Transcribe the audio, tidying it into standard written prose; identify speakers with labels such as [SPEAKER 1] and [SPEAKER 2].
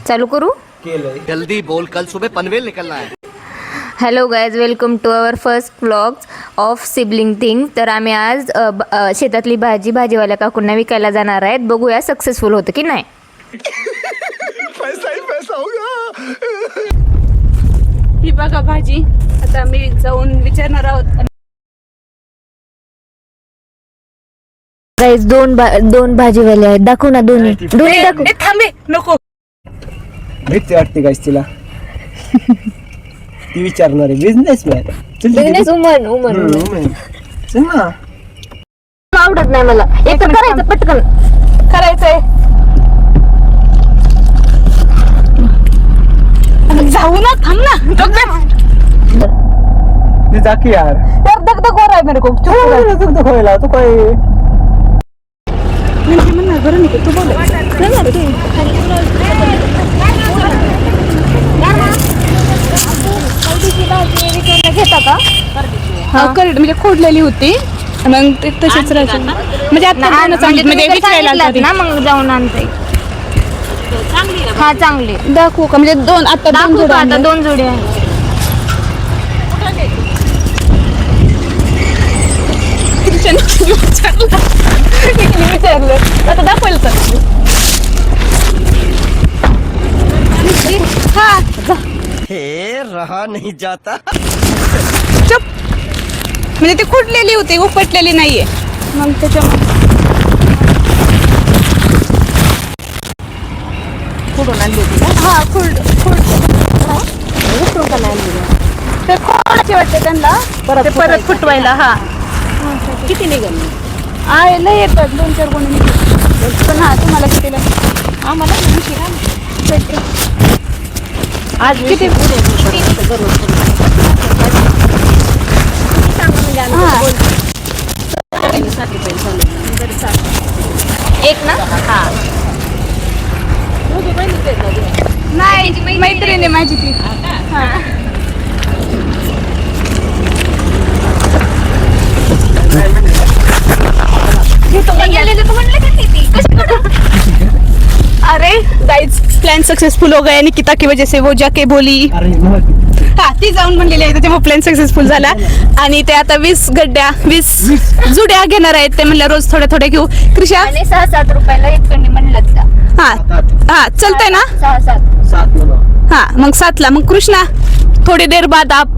[SPEAKER 1] चालू करू?
[SPEAKER 2] जल्दी बोल, कल सुबह पनवेल निकलना है.
[SPEAKER 1] Hello guys, welcome to our first vlog of sibling thing. तर आम्ही आज शेतातली भाजीवाल्या काकूंना विकायला जाणार आहेत. बघूया सक्सेसफुल होतं की नाही.
[SPEAKER 2] पैसा ही पैसा होगा.
[SPEAKER 3] ही बघा भाजी. आता मी जाऊन विचारणार आहोत.
[SPEAKER 1] गाईज दोन भाजीवाले आहेत. दाखव ना दोन्ही दाखव.
[SPEAKER 3] थांबे नको.
[SPEAKER 4] भीती वाटते गाईस तिला. ती विचारणार आहे बिझनेसमॅन.
[SPEAKER 1] बिझनेस उमन
[SPEAKER 4] चल ना.
[SPEAKER 1] आवडत नाही मला. एक तर करायचं पटकन
[SPEAKER 3] करायचंय. जाऊ ना, थांब ना.
[SPEAKER 4] जा की यार.
[SPEAKER 3] दगदग हो रहा है मेरे को.
[SPEAKER 4] दगदग व्हायला तू काय.
[SPEAKER 3] म्हणणार बरं नाही तू बोल.
[SPEAKER 1] घेता का?
[SPEAKER 3] करड म्हणजे खोडलेली होती. मग ते तसेच राहायचं. म्हणजे आता म्हणजे विचारायला
[SPEAKER 1] ना मग जाऊन आणते. हा चांगली
[SPEAKER 3] दाखवू का? म्हणजे दोन आता दोन जोड्या
[SPEAKER 1] आता
[SPEAKER 3] आणल्या.
[SPEAKER 1] दोन जोडी आहेत.
[SPEAKER 3] विचारलं आता दाखवायला तर. हा
[SPEAKER 2] हे रहा नहीं जाता.
[SPEAKER 3] चुप. म्हणजे ती खुडलेली होती, उपटलेली नाहीये. मग त्याच्यामुळे
[SPEAKER 1] कुठून आणली होती का?
[SPEAKER 3] हा खुड ते खोडाची वाटते त्यांना. ते परत फुटवायला. हा
[SPEAKER 1] किती निघाल?
[SPEAKER 3] आहे लय येतात 2-4 गुणी. पण हा तुम्हाला कितीला?
[SPEAKER 1] आम्हाला
[SPEAKER 3] आज किती?
[SPEAKER 1] एक ना. हा
[SPEAKER 3] नाही मैत्रिणी माझी ती. हा अरे गाइस, प्लान सक्सेसफुल हो गया निकिता की वजह से. वो जाके बोली. हा ती जाऊन म्हणलेली आहे त्याच्यामुळे प्लॅन सक्सेसफुल झाला. आणि ते आता 20 जुड्या घेणार आहेत. ते म्हणलं रोज थोडे घेऊ. कृषा
[SPEAKER 1] आणि 6-7 रुपयाला एक कंडी म्हणलं तिला.
[SPEAKER 3] हा चलतंय ना.
[SPEAKER 1] 6-7.
[SPEAKER 3] हा मग 7ला. मग कृष्णा थोड़ी देर बाद आप